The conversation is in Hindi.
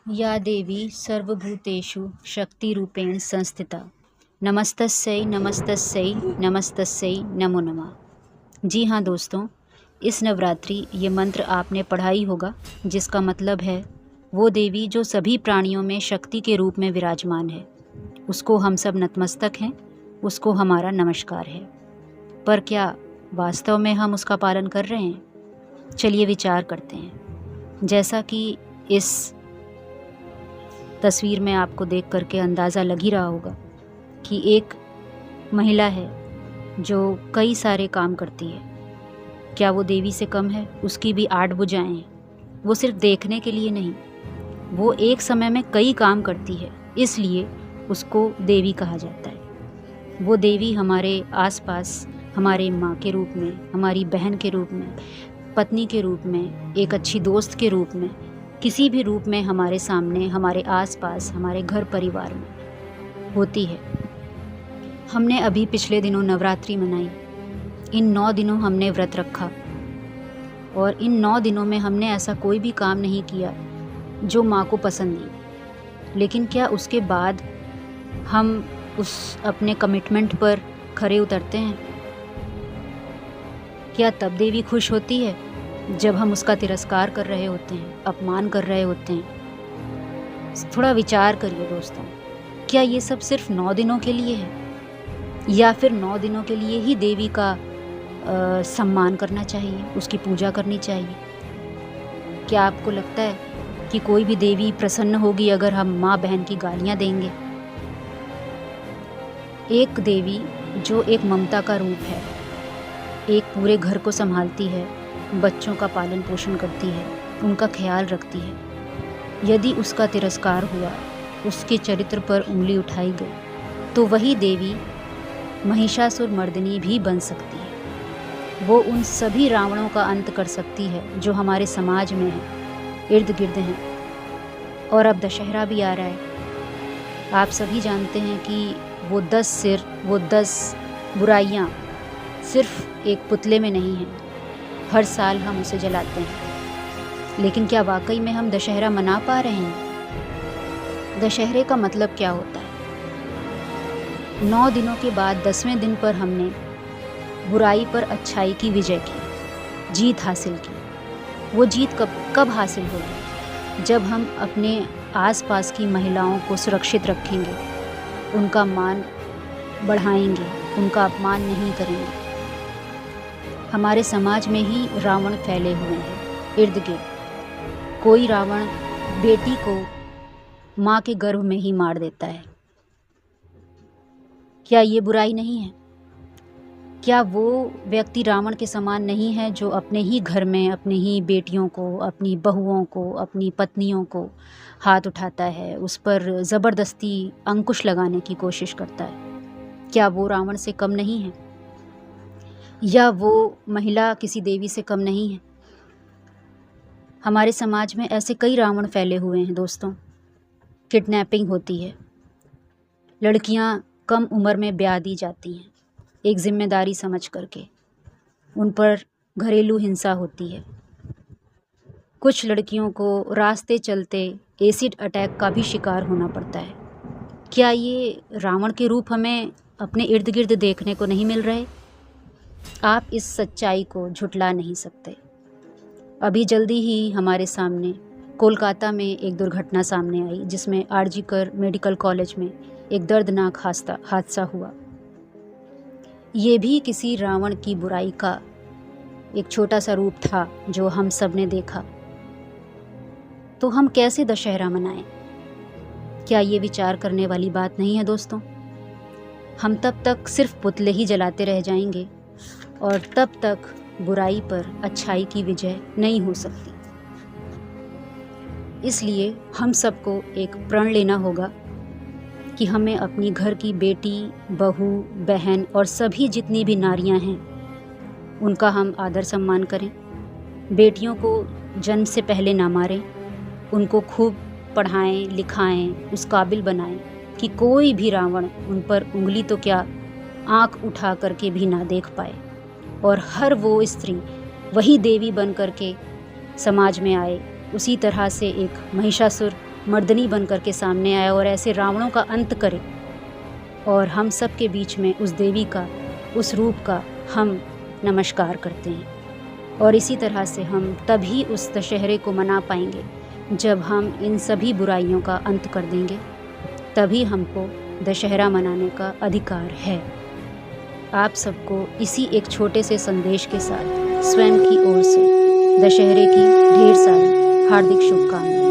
या देवी सर्वभूतेषु शक्तिरूपेण संस्थिता नमस्तस्यै नमस्तस्यै नमस्तस्यै नमो नमः। जी हाँ दोस्तों, इस नवरात्रि ये मंत्र आपने पढ़ा ही होगा, जिसका मतलब है वो देवी जो सभी प्राणियों में शक्ति के रूप में विराजमान है, उसको हम सब नतमस्तक हैं, उसको हमारा नमस्कार है। पर क्या वास्तव में हम उसका पालन कर रहे हैं? चलिए विचार करते हैं। जैसा कि इस तस्वीर में आपको देख करके अंदाज़ा लग ही रहा होगा कि एक महिला है जो कई सारे काम करती है। क्या वो देवी से कम है? उसकी भी 8 भुजाएं हैं। वो सिर्फ देखने के लिए नहीं, वो एक समय में कई काम करती है, इसलिए उसको देवी कहा जाता है। वो देवी हमारे आसपास हमारे माँ के रूप में, हमारी बहन के रूप में, पत्नी के रूप में, एक अच्छी दोस्त के रूप में, किसी भी रूप में हमारे सामने, हमारे आसपास, हमारे घर परिवार में होती है। हमने अभी पिछले दिनों नवरात्रि मनाई। इन 9 दिनों हमने व्रत रखा और इन 9 दिनों में हमने ऐसा कोई भी काम नहीं किया जो माँ को पसंद नहीं। लेकिन क्या उसके बाद हम उस अपने कमिटमेंट पर खरे उतरते हैं? क्या तब देवी खुश होती है जब हम उसका तिरस्कार कर रहे होते हैं, अपमान कर रहे होते हैं? थोड़ा विचार करिए दोस्तों, क्या ये सब सिर्फ 9 दिनों के लिए है, या फिर 9 दिनों के लिए ही देवी का सम्मान करना चाहिए, उसकी पूजा करनी चाहिए? क्या आपको लगता है कि कोई भी देवी प्रसन्न होगी अगर हम माँ बहन की गालियाँ देंगे? एक देवी जो एक ममता का रूप है, एक पूरे घर को संभालती है, बच्चों का पालन पोषण करती है, उनका ख्याल रखती है। यदि उसका तिरस्कार हुआ, उसके चरित्र पर उंगली उठाई गई, तो वही देवी महिषासुर मर्दिनी भी बन सकती है। वो उन सभी रावणों का अंत कर सकती है जो हमारे समाज में हैं, इर्द गिर्द हैं। और अब दशहरा भी आ रहा है। आप सभी जानते हैं कि वो 10 सिर, वो 10 बुराइयाँ सिर्फ एक पुतले में नहीं हैं। हर साल हम उसे जलाते हैं। लेकिन क्या वाकई में हम दशहरा मना पा रहे हैं? दशहरे का मतलब क्या होता है? 9 दिनों के बाद 10वें दिन पर हमने बुराई पर अच्छाई की विजय की, जीत हासिल की। वो जीत कब हासिल होगी? जब हम अपने आसपास की महिलाओं को सुरक्षित रखेंगे, उनका मान बढ़ाएंगे, उनका अपमान नहीं करेंगे। हमारे समाज में ही रावण फैले हुए हैं इर्द गिर्द। कोई रावण बेटी को माँ के गर्भ में ही मार देता है। क्या ये बुराई नहीं है? क्या वो व्यक्ति रावण के समान नहीं है जो अपने ही घर में अपनी ही बेटियों को, अपनी बहुओं को, अपनी पत्नियों को हाथ उठाता है, उस पर ज़बरदस्ती अंकुश लगाने की कोशिश करता है? क्या वो रावण से कम नहीं है? या वो महिला किसी देवी से कम नहीं है? हमारे समाज में ऐसे कई रावण फैले हुए हैं दोस्तों। किडनैपिंग होती है, लड़कियां कम उम्र में ब्याह दी जाती हैं एक जिम्मेदारी समझ करके, उन पर घरेलू हिंसा होती है। कुछ लड़कियों को रास्ते चलते एसिड अटैक का भी शिकार होना पड़ता है। क्या ये रावण के रूप हमें अपने इर्द गिर्द देखने को नहीं मिल रहे? आप इस सच्चाई को झुठला नहीं सकते। अभी जल्दी ही हमारे सामने कोलकाता में एक दुर्घटना सामने आई, जिसमें आरजीकर मेडिकल कॉलेज में एक दर्दनाक हादसा हुआ। ये भी किसी रावण की बुराई का एक छोटा सा रूप था जो हम सब ने देखा। तो हम कैसे दशहरा मनाएं? क्या ये विचार करने वाली बात नहीं है दोस्तों? हम तब तक सिर्फ पुतले ही जलाते रह जाएंगे और तब तक बुराई पर अच्छाई की विजय नहीं हो सकती। इसलिए हम सबको एक प्रण लेना होगा कि हमें अपनी घर की बेटी, बहू, बहन और सभी जितनी भी नारियां हैं, उनका हम आदर सम्मान करें। बेटियों को जन्म से पहले ना मारें, उनको खूब पढ़ाएं, लिखाएं, उस काबिल बनाएं कि कोई भी रावण उन पर उंगली तो क्या, आँख उठा करके भी ना देख पाए। और हर वो स्त्री वही देवी बन करके समाज में आए, उसी तरह से एक महिषासुर मर्दनी बनकर के सामने आए और ऐसे रावणों का अंत करे। और हम सब के बीच में उस देवी का, उस रूप का हम नमस्कार करते हैं। और इसी तरह से हम तभी उस दशहरे को मना पाएंगे जब हम इन सभी बुराइयों का अंत कर देंगे। तभी हमको दशहरा मनाने का अधिकार है। आप सबको इसी एक छोटे से संदेश के साथ स्वयं की ओर से दशहरे की ढेर सारी हार्दिक शुभकामनाएं।